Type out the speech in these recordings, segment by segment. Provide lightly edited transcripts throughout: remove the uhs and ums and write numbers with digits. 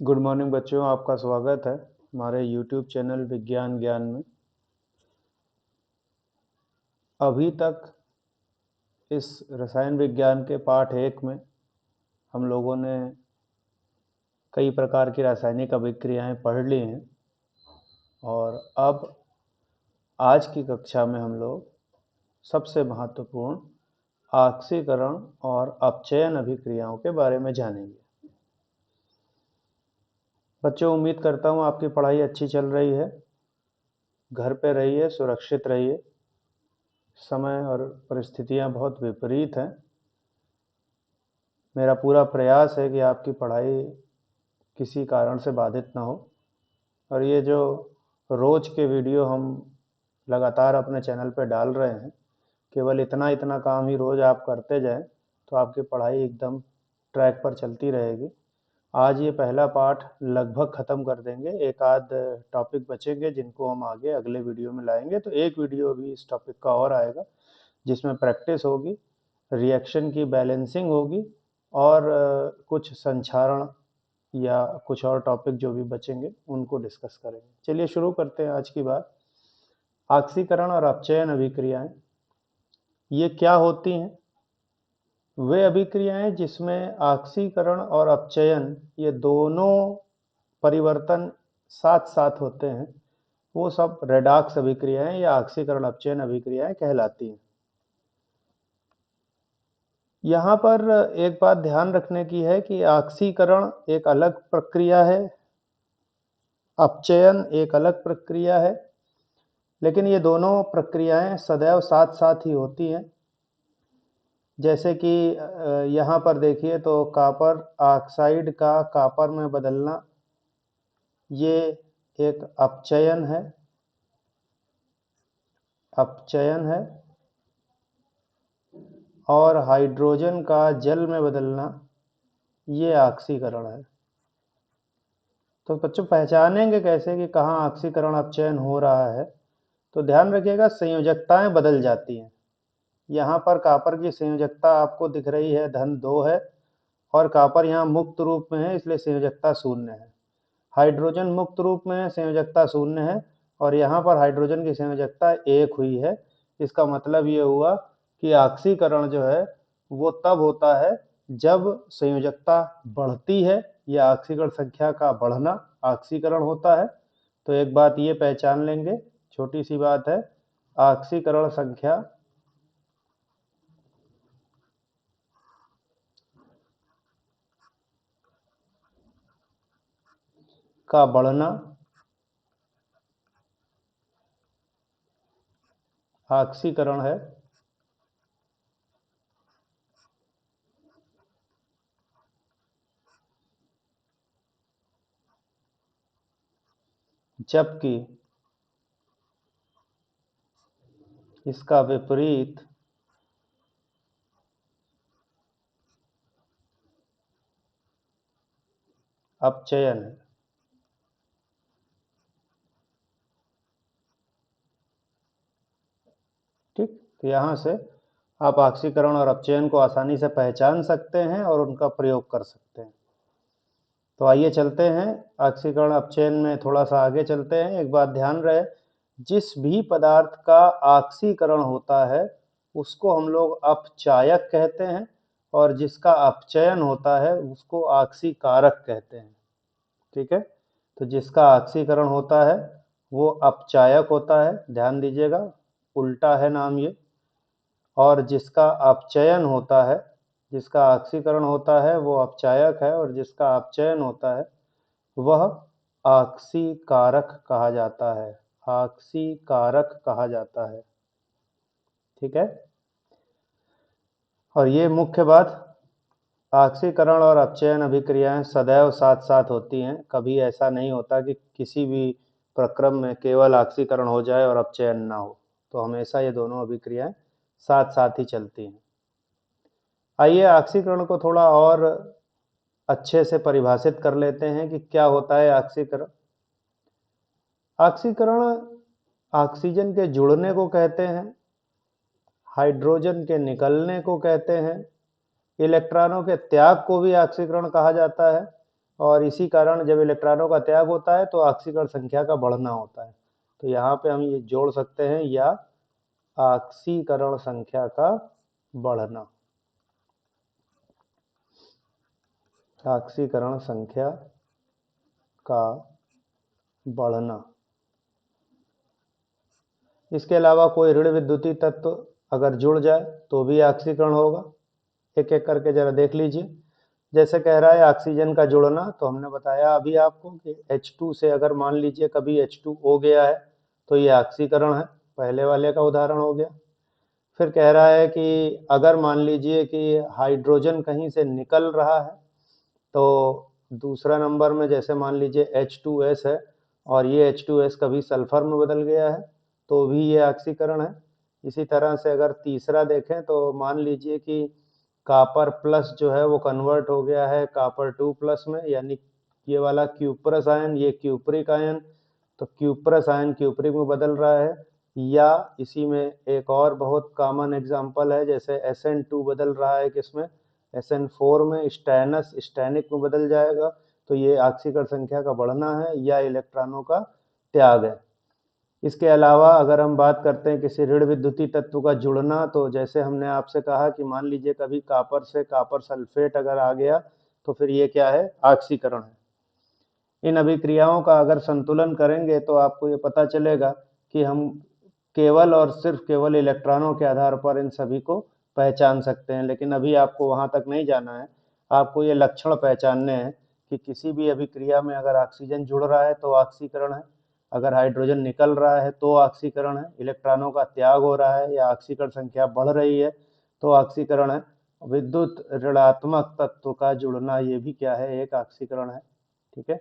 Good morning बच्चों, आपका स्वागत है हमारे यूट्यूब चैनल विज्ञान ज्ञान में। अभी तक इस रसायन विज्ञान के पाठ 1 में हम लोगों ने कई प्रकार की रासायनिक अभिक्रियाएं पढ़ ली हैं और अब आज की कक्षा में हम लोग सबसे महत्वपूर्ण ऑक्सीकरण और अपचयन अभिक्रियाओं के बारे में जानेंगे। बच्चों, उम्मीद करता हूँ आपकी पढ़ाई अच्छी चल रही है। घर पे रहिए, सुरक्षित रहिए। समय और परिस्थितियाँ बहुत विपरीत हैं। मेरा पूरा प्रयास है कि आपकी पढ़ाई किसी कारण से बाधित ना हो। और ये जो रोज़ के वीडियो हम लगातार अपने चैनल पे डाल रहे हैं, केवल इतना इतना काम ही रोज़ आप करते जाएं तो आपकी पढ़ाई एकदम ट्रैक पर चलती रहेगी। आज ये पहला पाठ लगभग ख़त्म कर देंगे। एक आध टॉपिक बचेंगे जिनको हम आगे अगले वीडियो में लाएंगे। तो एक वीडियो भी इस टॉपिक का और आएगा जिसमें प्रैक्टिस होगी, रिएक्शन की बैलेंसिंग होगी और कुछ संक्षारण या कुछ और टॉपिक जो भी बचेंगे उनको डिस्कस करेंगे। चलिए शुरू करते हैं आज की बात। ऑक्सीकरण और अपचयन अभिक्रियाएं ये क्या होती हैं? वे अभिक्रियाएं जिसमें ऑक्सीकरण और अपचयन ये दोनों परिवर्तन साथ साथ होते हैं वो सब रेडॉक्स अभिक्रियाएं या ऑक्सीकरण अपचयन अभिक्रियाएं कहलाती हैं। यहाँ पर एक बात ध्यान रखने की है कि ऑक्सीकरण एक अलग प्रक्रिया है, अपचयन एक अलग प्रक्रिया है, लेकिन ये दोनों प्रक्रियाएं सदैव साथ साथ ही होती हैं। जैसे कि यहाँ पर देखिए तो कॉपर ऑक्साइड का कॉपर में बदलना ये एक अपचयन है, और हाइड्रोजन का जल में बदलना ये ऑक्सीकरण है। तो बच्चों पहचानेंगे कैसे कि कहाँ ऑक्सीकरण अपचयन हो रहा है? तो ध्यान रखिएगा, संयोजकताएं बदल जाती हैं। यहाँ पर कॉपर की संयोजकता आपको दिख रही है धन 2 है और कॉपर यहाँ मुक्त रूप में है, इसलिए संयोजकता 0 है। हाइड्रोजन मुक्त रूप में है, संयोजकता 0 है और यहाँ पर हाइड्रोजन की संयोजकता 1 हुई है। इसका मतलब ये हुआ कि ऑक्सीकरण जो है वो तब होता है जब संयोजकता बढ़ती है या ऑक्सीकरण संख्या का बढ़ना ऑक्सीकरण होता है। तो एक बात ये पहचान लेंगे, छोटी सी बात है, ऑक्सीकरण संख्या का बढ़ना ऑक्सीकरण है, जबकि इसका विपरीत अपचयन है। ठीक, तो यहाँ से आप ऑक्सीकरण और अपचयन को आसानी से पहचान सकते हैं और उनका प्रयोग कर सकते हैं। तो आइए चलते हैं ऑक्सीकरण अपचयन में थोड़ा सा आगे चलते हैं। एक बात ध्यान रहे, जिस भी पदार्थ का ऑक्सीकरण होता है उसको हम लोग अपचायक कहते हैं और जिसका अपचयन होता है उसको ऑक्सीकारक कहते हैं। ठीक है, तो जिसका ऑक्सीकरण होता है वो अपचायक होता है, ध्यान दीजिएगा, उल्टा है नाम ये। और जिसका अपचयन होता है, जिसका ऑक्सीकरण होता है वो अपचायक है और जिसका अपचयन होता है वह ऑक्सीकारक कहा जाता है, ऑक्सीकारक कहा जाता है। ठीक है, और ये मुख्य बात, ऑक्सीकरण और अपचयन अभिक्रियाएं सदैव साथ साथ होती हैं। कभी ऐसा नहीं होता कि किसी भी प्रक्रम में केवल ऑक्सीकरण हो जाए और अपचयन ना हो। तो हमेशा ये दोनों अभिक्रियाएं साथ साथ ही चलती हैं। आइए ऑक्सीकरण को थोड़ा और अच्छे से परिभाषित कर लेते हैं कि क्या होता है ऑक्सीकरण। ऑक्सीकरण ऑक्सीजन के जुड़ने को कहते हैं, हाइड्रोजन के निकलने को कहते हैं, इलेक्ट्रॉनों के त्याग को भी ऑक्सीकरण कहा जाता है और इसी कारण जब इलेक्ट्रॉनों का त्याग होता है तो ऑक्सीकरण संख्या का बढ़ना होता है। तो यहाँ पे हम ये जोड़ सकते हैं, या ऑक्सीकरण संख्या का बढ़ना, ऑक्सीकरण संख्या का बढ़ना। इसके अलावा कोई ऋण विद्युतीय तत्व अगर जुड़ जाए तो भी ऑक्सीकरण होगा। एक एक करके जरा देख लीजिए। जैसे कह रहा है ऑक्सीजन का जुड़ना, तो हमने बताया अभी आपको कि H2 से अगर मान लीजिए कभी H2O गया है तो ये ऑक्सीकरण है, पहले वाले का उदाहरण हो गया। फिर कह रहा है कि अगर मान लीजिए कि हाइड्रोजन कहीं से निकल रहा है, तो दूसरा नंबर में जैसे मान लीजिए H2S है और ये H2S कभी सल्फर में बदल गया है तो भी ये ऑक्सीकरण है। इसी तरह से अगर तीसरा देखें तो मान लीजिए कि कॉपर प्लस जो है वो कन्वर्ट हो गया है कॉपर 2 प्लस में, यानी ये वाला क्यूप्रस आयन, ये क्यूप्रिक आयन, तो क्यूप्रस आयन क्यूप्रिक में बदल रहा है। या इसी में एक और बहुत कॉमन एग्जांपल है, जैसे SN2 बदल रहा है किसमें, SN4 में, स्टैनस स्टैनिक में बदल जाएगा, तो ये ऑक्सीकरण संख्या का बढ़ना है या इलेक्ट्रॉनों का त्याग है। इसके अलावा अगर हम बात करते हैं किसी ऋण विद्युतीय तत्व का जुड़ना, तो जैसे हमने आपसे कहा कि मान लीजिए कभी कॉपर से कॉपर सल्फेट अगर आ गया तो फिर ये क्या है, ऑक्सीकरण है। इन अभिक्रियाओं का अगर संतुलन करेंगे तो आपको ये पता चलेगा कि हम केवल और सिर्फ केवल इलेक्ट्रॉनों के आधार पर इन सभी को पहचान सकते हैं। लेकिन अभी आपको वहां तक नहीं जाना है, आपको ये लक्षण पहचानने हैं कि किसी भी अभिक्रिया में अगर ऑक्सीजन जुड़ रहा है तो ऑक्सीकरण है, अगर हाइड्रोजन निकल रहा है तो ऑक्सीकरण है, इलेक्ट्रॉनों का त्याग हो रहा है या ऑक्सीकरण संख्या बढ़ रही है तो ऑक्सीकरण है। विद्युत ऋणात्मक तत्व का जुड़ना ये भी क्या है, एक ऑक्सीकरण है। ठीक है,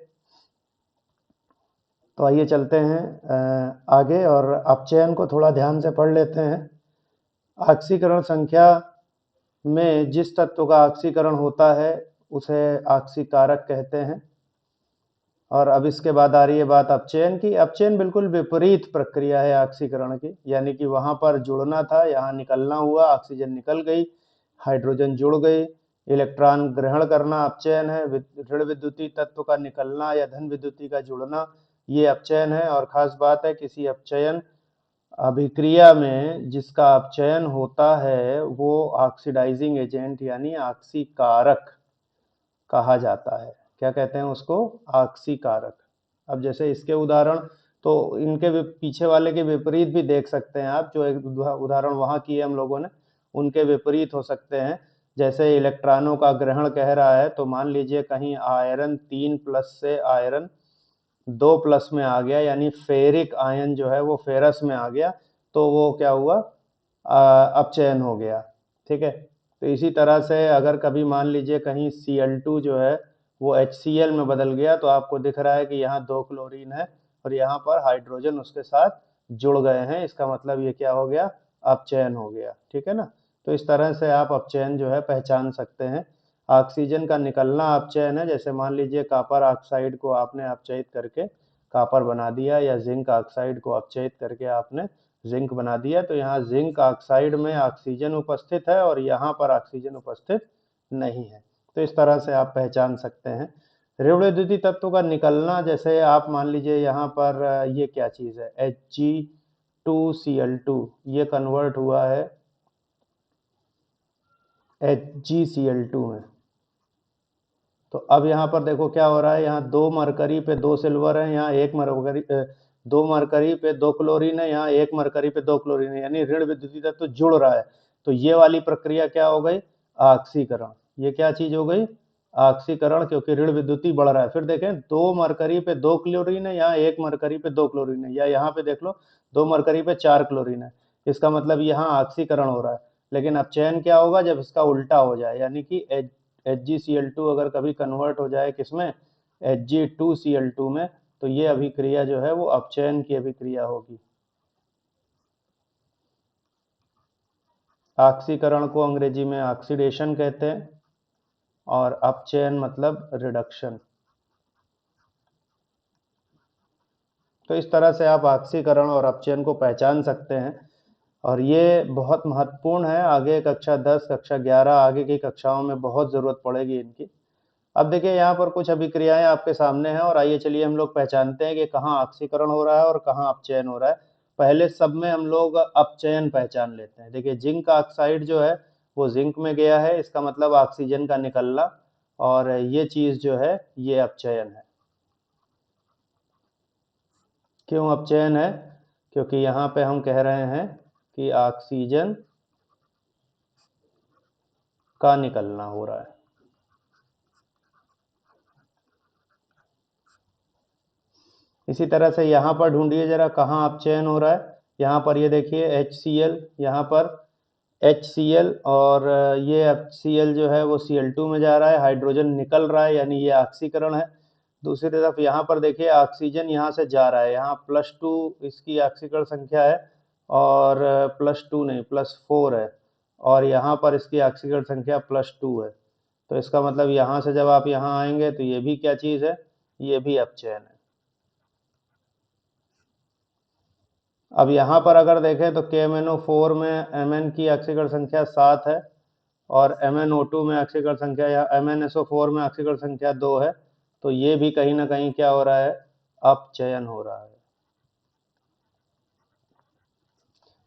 तो आइए चलते हैं आगे और अपचयन को थोड़ा ध्यान से पढ़ लेते हैं। ऑक्सीकरण संख्या में जिस तत्व का ऑक्सीकरण होता है उसे ऑक्सीकारक कहते हैं। और अब इसके बाद आ रही है बात अपचयन की। अपचयन बिल्कुल विपरीत प्रक्रिया है ऑक्सीकरण की, यानी कि वहां पर जुड़ना था, यहाँ निकलना हुआ, ऑक्सीजन निकल गई, हाइड्रोजन जुड़ गई, इलेक्ट्रॉन ग्रहण करना अपचयन है। ऋण विद्युतीय तत्व का निकलना या धन विद्युतीय का जुड़ना ये अपचयन है। और खास बात है, किसी अपचयन अभिक्रिया में जिसका अपचयन होता है वो ऑक्सीडाइजिंग एजेंट यानी ऑक्सीकारक कहा जाता है। क्या कहते हैं उसको, ऑक्सीकारक। अब जैसे इसके उदाहरण तो इनके पीछे वाले के विपरीत भी देख सकते हैं आप, जो एक उदाहरण वहां किए हम लोगों ने उनके विपरीत हो सकते हैं। जैसे इलेक्ट्रॉनों का ग्रहण कह रहा है, तो मान लीजिए कहीं आयरन 3 प्लस से आयरन 2 प्लस में आ गया, यानी फेरिक आयन जो है वो फेरस में आ गया, तो वो क्या हुआ, अपचयन हो गया। ठीक है, तो इसी तरह से अगर कभी मान लीजिए कहीं Cl2 जो है वो HCl में बदल गया, तो आपको दिख रहा है कि यहाँ 2 क्लोरीन है और यहाँ पर हाइड्रोजन उसके साथ जुड़ गए हैं, इसका मतलब ये क्या हो गया, अपचयन हो गया। ठीक है ना, तो इस तरह से आप अपचयन जो है पहचान सकते हैं। ऑक्सीजन का निकलना अपचयन है, जैसे मान लीजिए कॉपर ऑक्साइड को आपने अपचयित करके कॉपर बना दिया, या जिंक ऑक्साइड को अपचयित करके आपने जिंक बना दिया, तो यहाँ जिंक ऑक्साइड में ऑक्सीजन उपस्थित है और यहाँ पर ऑक्सीजन उपस्थित नहीं है। तो इस तरह से आप पहचान सकते हैं। ऋण विद्युतीय तत्व का निकलना, जैसे आप मान लीजिए यहाँ पर ये क्या चीज है, Hg2Cl2, ये कन्वर्ट हुआ है HgCl2 में। तो अब यहाँ पर देखो क्या हो रहा है, यहाँ 2 मरकरी पे 2 सिल्वर है, यहाँ 1 मरकरी 2 मरकरी पे 2 क्लोरीन है, यहाँ 1 मरकरी पे 2 क्लोरीन है, यानी ऋण विद्युतीय तत्व जुड़ रहा है। तो ये वाली प्रक्रिया क्या हो गई, ऑक्सीकरण। ये क्या चीज हो गई, ऑक्सीकरण, क्योंकि ऋण विद्युतीय बढ़ रहा है। फिर देखें 2 मरकरी पे 2 क्लोरीन है, यहाँ 1 मरकरी पे 2 क्लोरीन है, या यहाँ पे देख लो 2 मरकरी पे 4 क्लोरीन है। इसका मतलब यहाँ ऑक्सीकरण हो रहा है। लेकिन अपचयन क्या होगा, जब इसका उल्टा हो जाए, यानी कि HgCl2 अगर कभी कन्वर्ट हो जाए किसमें, Hg2Cl2 में, तो ये अभिक्रिया जो है वो अपचयन की अभिक्रिया होगी। ऑक्सीकरण को अंग्रेजी में ऑक्सीडेशन कहते हैं और अपचयन मतलब रिडक्शन। तो इस तरह से आप ऑक्सीकरण और अपचयन को पहचान सकते हैं और ये बहुत महत्वपूर्ण है। आगे कक्षा 10 कक्षा 11 आगे की कक्षाओं में बहुत ज़रूरत पड़ेगी इनकी। अब देखिए यहाँ पर कुछ अभिक्रियाएं आपके सामने हैं और आइए चलिए हम लोग पहचानते हैं कि कहाँ ऑक्सीकरण हो रहा है और कहाँ अपचयन हो रहा है। पहले सब में हम लोग अपचयन पहचान लेते हैं। देखिए जिंक ऑक्साइड जो है वो जिंक में गया है, इसका मतलब ऑक्सीजन का निकलना, और ये चीज जो है ये अपचयन है। क्यों अपचयन है? क्योंकि यहाँ पे हम कह रहे हैं कि ऑक्सीजन का निकलना हो रहा है। इसी तरह से यहाँ पर ढूंढिए जरा कहाँ अपचयन हो रहा है। यहाँ पर ये देखिए HCl, यहाँ पर HCl, और ये HCl जो है वो Cl2 में जा रहा है, हाइड्रोजन निकल रहा है, यानी ये ऑक्सीकरण है। दूसरी तरफ यहाँ पर देखिए ऑक्सीजन यहाँ से जा रहा है, यहाँ +2 इसकी ऑक्सीकरण संख्या है, और +2 नहीं +4 है, और यहाँ पर इसकी ऑक्सीकरण संख्या +2 है। तो इसका मतलब यहाँ से जब आप यहाँ आएंगे तो ये भी क्या चीज़ है, ये भी अपचयन है। अब यहाँ पर अगर देखें तो KMnO4 में Mn की ऑक्सीकरण संख्या 7 है, और MnO2 में ऑक्सीकरण संख्या, या MnSO4 में ऑक्सीकरण संख्या 2 है। तो ये भी कहीं ना कहीं क्या हो रहा है, अपचयन हो रहा है।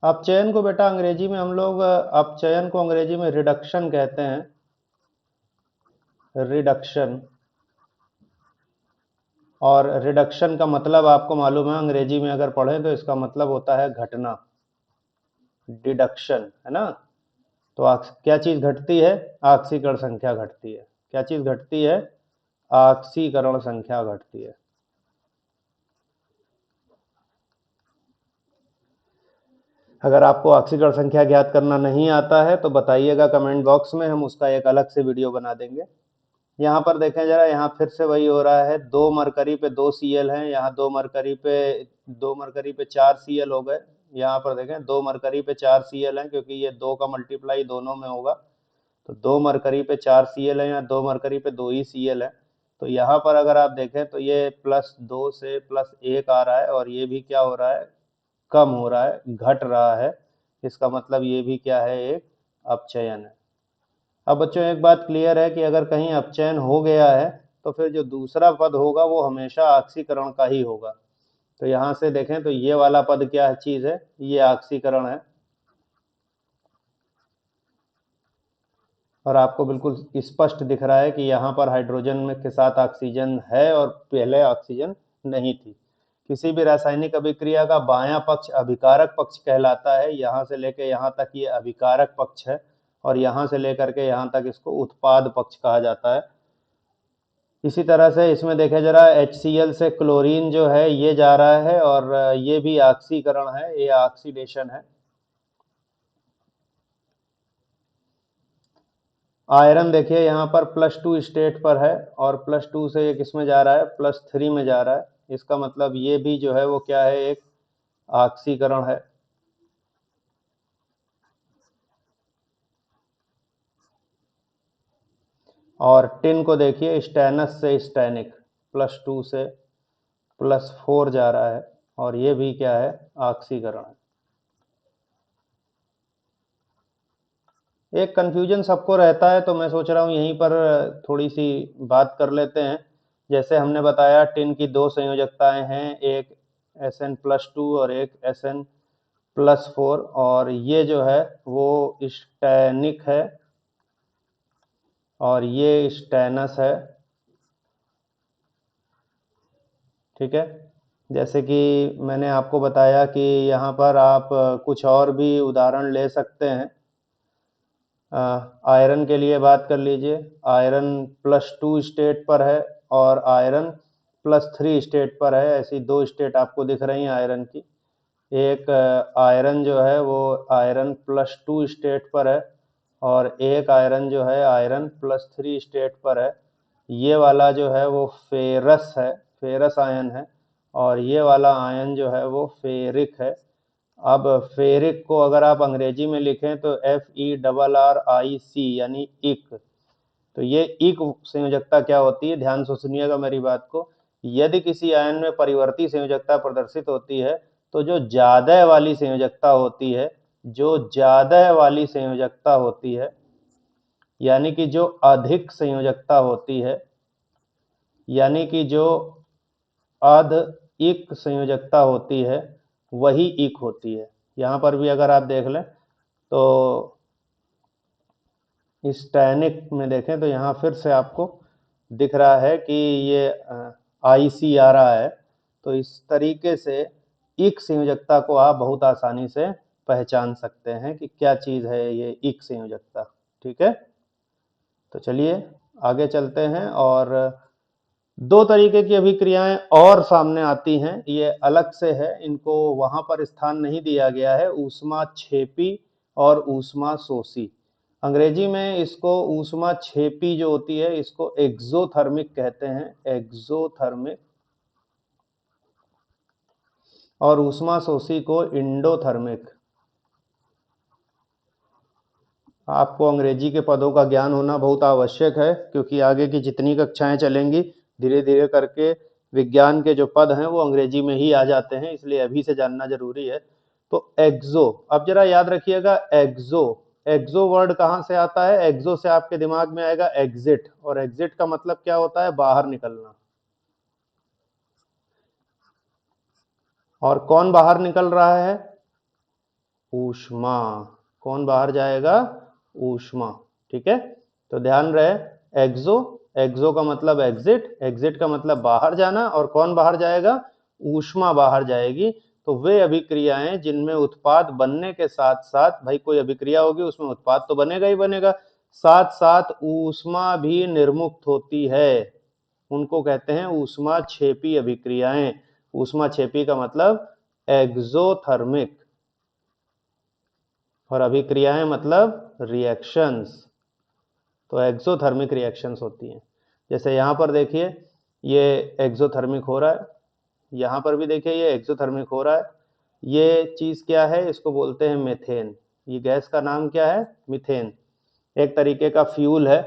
अपचयन को बेटा अंग्रेजी में हम लोग अपचयन को अंग्रेजी में रिडक्शन कहते हैं, रिडक्शन। और रिडक्शन का मतलब आपको मालूम है, अंग्रेजी में अगर पढ़ें तो इसका मतलब होता है घटना, डिडक्शन, है ना। तो क्या चीज घटती है, ऑक्सीकरण संख्या घटती है। क्या चीज घटती है, ऑक्सीकरण संख्या घटती है। अगर आपको ऑक्सीकरण संख्या ज्ञात करना नहीं आता है तो बताइएगा कमेंट बॉक्स में, हम उसका एक अलग से वीडियो बना देंगे। यहाँ पर देखें जरा, यहाँ फिर से वही हो रहा है, 2 मरकरी पे 2 Cl हैं, यहाँ 2 मरकरी पे 4 Cl हो गए। यहाँ पर देखें 2 मरकरी पे 4 Cl हैं, क्योंकि ये 2 का मल्टीप्लाई दोनों में होगा। तो 2 मरकरी पे 4 Cl है, या 2 मरकरी पे 2 ही Cl है। तो यहाँ पर अगर आप देखें तो ये +2 से +1 आ रहा है, और ये भी क्या हो रहा है, कम हो रहा है, घट रहा है। इसका मतलब ये भी क्या है, एक अपचयन है। अब बच्चों एक बात क्लियर है कि अगर कहीं अपचयन हो गया है तो फिर जो दूसरा पद होगा वो हमेशा ऑक्सीकरण का ही होगा। तो यहाँ से देखें तो ये वाला पद क्या चीज है, ये ऑक्सीकरण है। और आपको बिल्कुल स्पष्ट दिख रहा है कि यहाँ पर हाइड्रोजन में के साथ ऑक्सीजन है और पहले ऑक्सीजन नहीं थी। किसी भी रासायनिक अभिक्रिया का बायां पक्ष अभिकारक पक्ष कहलाता है। यहाँ से लेकर यहाँ तक ये अभिकारक पक्ष है, और यहाँ से लेकर के यहाँ तक इसको उत्पाद पक्ष कहा जाता है। इसी तरह से इसमें देखें जरा, HCl से क्लोरीन जो है ये जा रहा है, और ये भी ऑक्सीकरण है, ये ऑक्सीडेशन है। आयरन देखिए यहाँ पर +2 स्टेट पर है, और +2 से ये किस में जा रहा है, +3 में जा रहा है। इसका मतलब ये भी जो है वो क्या है, एक ऑक्सीकरण है। और टिन को देखिए, स्टेनस से स्टेनिक, +2 से +4 जा रहा है, और ये भी क्या है, ऑक्सीकरण है। एक कंफ्यूजन सबको रहता है, तो मैं सोच रहा हूँ यहीं पर थोड़ी सी बात कर लेते हैं। जैसे हमने बताया टिन की 2 संयोजकताएं हैं, एक Sn+2 और एक Sn+4, और ये जो है वो स्टेनिक है और ये स्टेनस है। ठीक है, जैसे कि मैंने आपको बताया कि यहाँ पर आप कुछ और भी उदाहरण ले सकते हैं। आयरन के लिए बात कर लीजिए, आयरन +2 स्टेट पर है और आयरन +3 स्टेट पर है। ऐसी 2 स्टेट आपको दिख रही हैं आयरन की। एक आयरन जो है वो आयरन +2 स्टेट पर है, और एक आयरन जो है आयरन +3 स्टेट पर है। ये वाला जो है वो फेरस है, फेरस आयन है, और ये वाला आयन जो है वो फेरिक है। अब फेरिक को अगर आप अंग्रेजी में लिखें तो FeRRic, यानी इक। तो ये इक संयोजकता क्या होती है, ध्यान से सुनिएगा मेरी बात को। यदि किसी आयन में परिवर्ती संयोजकता प्रदर्शित होती है तो जो ज्यादा वाली संयोजकता होती है, जो ज्यादा वाली संयोजकता होती है, यानी कि जो अधिक संयोजकता होती है, यानी कि जो अध इक संयोजकता होती है वही इक होती है। यहाँ पर भी अगर आप देख लें तो इस टैनिक में देखें तो यहाँ फिर से आपको दिख रहा है कि ये IC आ रहा है। तो इस तरीके से इक संयोजकता को आप बहुत आसानी से पहचान सकते हैं कि क्या चीज़ है ये इक संयोजकता। ठीक है, तो चलिए आगे चलते हैं। और दो तरीके की अभिक्रियाएं और सामने आती हैं, ये अलग से है, इनको वहां पर स्थान नहीं दिया गया है, ऊष्माक्षेपी और ऊष्माशोषी। अंग्रेजी में इसको ऊष्माक्षेपी जो होती है इसको एक्सोथर्मिक कहते हैं, एक्सोथर्मिक, और ऊष्माशोषी को इंडोथर्मिक। आपको अंग्रेजी के पदों का ज्ञान होना बहुत आवश्यक है, क्योंकि आगे की जितनी कक्षाएं चलेंगी धीरे धीरे करके विज्ञान के जो पद हैं वो अंग्रेजी में ही आ जाते हैं, इसलिए अभी से जानना जरूरी है। तो एक्सो, अब जरा याद रखिएगा, एक्सो, एक्सो वर्ड कहाँ से आता है? एक्सो से आपके दिमाग में आएगा एग्जिट, और एग्जिट का मतलब क्या होता है? बाहर निकलना। और कौन बाहर निकल रहा है? ऊष्मा। कौन बाहर जाएगा? ऊष्मा। ठीक है, तो ध्यान रहे, एक्सो, एक्सो का मतलब एग्जिट, एग्जिट का मतलब बाहर जाना, और कौन बाहर जाएगा? ऊष्मा बाहर जाएगी। तो वे अभिक्रियाएं जिनमें उत्पाद बनने के साथ साथ, भाई कोई अभिक्रिया होगी उसमें उत्पाद तो बनेगा ही बनेगा, साथ साथ ऊष्मा भी निर्मुक्त होती है, उनको कहते हैं ऊष्माक्षेपी अभिक्रियाएं। ऊष्माक्षेपी का मतलब एक्सोथर्मिक, और अभिक्रियाएं मतलब रिएक्शंस, तो एक्सोथर्मिक रिएक्शंस होती हैं। जैसे यहाँ पर देखिए ये एक्सोथर्मिक हो रहा है, यहाँ पर भी देखिए ये एक्सोथर्मिक हो रहा है। ये चीज़ क्या है? इसको बोलते हैं मीथेन। ये गैस का नाम क्या है? मीथेन। एक तरीके का फ्यूल है।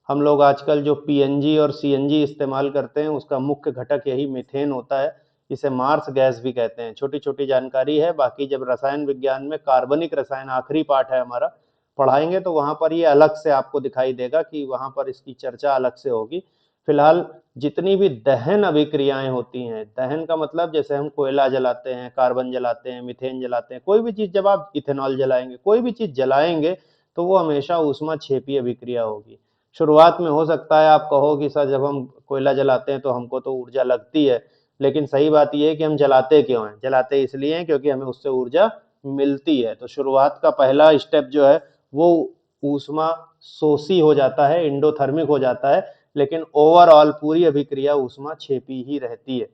हम लोग आजकल जो PNG और CNG इस्तेमाल करते हैं उसका मुख्य घटक यही मीथेन होता है। इसे मार्स गैस भी कहते हैं। छोटी छोटी जानकारी है, बाकी जब रसायन विज्ञान में कार्बनिक रसायन आखिरी पार्ट है हमारा, पढ़ाएंगे तो वहां पर ये अलग से आपको दिखाई देगा कि वहां पर इसकी चर्चा अलग से होगी। फिलहाल जितनी भी दहन अभिक्रियाएं होती हैं, दहन का मतलब जैसे हम कोयला जलाते हैं, कार्बन जलाते हैं, मीथेन जलाते हैं, कोई भी चीज, जब आप इथेनॉल जलाएंगे, कोई भी चीज जलाएंगे तो वो हमेशा ऊष्माक्षेपी अभिक्रिया होगी। शुरुआत में हो सकता है आप कहो कि सर जब हम कोयला जलाते हैं तो हमको तो ऊर्जा लगती है, लेकिन सही बात यह है कि हम जलाते क्यों हैं? जलाते इसलिए हैं क्योंकि हमें उससे ऊर्जा मिलती है। तो शुरुआत का पहला स्टेप जो है वो ऊष्मा शोषी हो जाता है, इंडोथर्मिक हो जाता है, लेकिन ओवरऑल पूरी अभिक्रिया ऊष्माक्षेपी ही रहती है।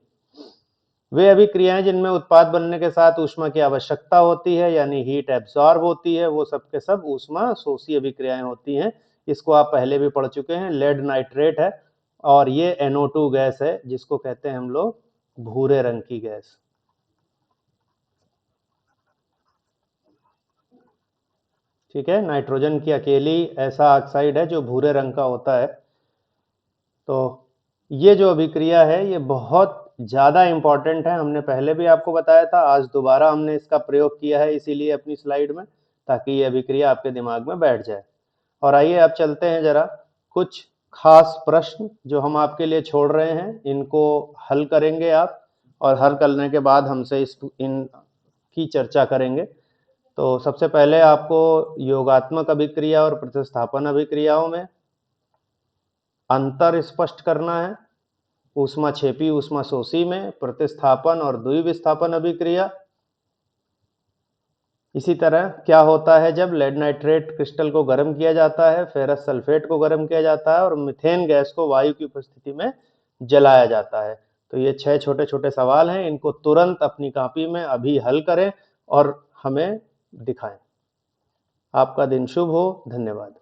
वे अभिक्रियाएं जिनमें उत्पाद बनने के साथ ऊष्मा की आवश्यकता होती है, यानी हीट एब्सॉर्ब होती है, वो सब के सब ऊष्मा शोषी अभिक्रियाएं होती हैं। इसको आप पहले भी पढ़ चुके हैं, लेड नाइट्रेट है, और ये NO2 गैस है जिसको कहते हैं हम लोग भूरे रंग की गैस। ठीक है, नाइट्रोजन की अकेली ऐसा ऑक्साइड है जो भूरे रंग का होता है। तो ये जो अभिक्रिया है ये बहुत ज़्यादा इम्पॉर्टेंट है, हमने पहले भी आपको बताया था, आज दोबारा हमने इसका प्रयोग किया है इसीलिए अपनी स्लाइड में, ताकि ये अभिक्रिया आपके दिमाग में बैठ जाए। और आइए अब चलते हैं जरा कुछ खास प्रश्न जो हम आपके लिए छोड़ रहे हैं, इनको हल करेंगे आप, और हल करने के बाद हमसे इनकी चर्चा करेंगे। तो सबसे पहले आपको योगात्मक अभिक्रिया और प्रतिस्थापन अभिक्रियाओं में अंतर स्पष्ट करना है। ऊष्माक्षेपी ऊष्माशोषी में प्रतिस्थापन और द्विविस्थापन अभिक्रिया। इसी तरह क्या होता है जब लेड नाइट्रेट क्रिस्टल को गर्म किया जाता है, फेरस सल्फेट को गर्म किया जाता है, और मीथेन गैस को वायु की उपस्थिति में जलाया जाता है। तो ये 6 छोटे छोटे सवाल हैं, इनको तुरंत अपनी कॉपी में अभी हल करें और हमें दिखाएं। आपका दिन शुभ हो। धन्यवाद।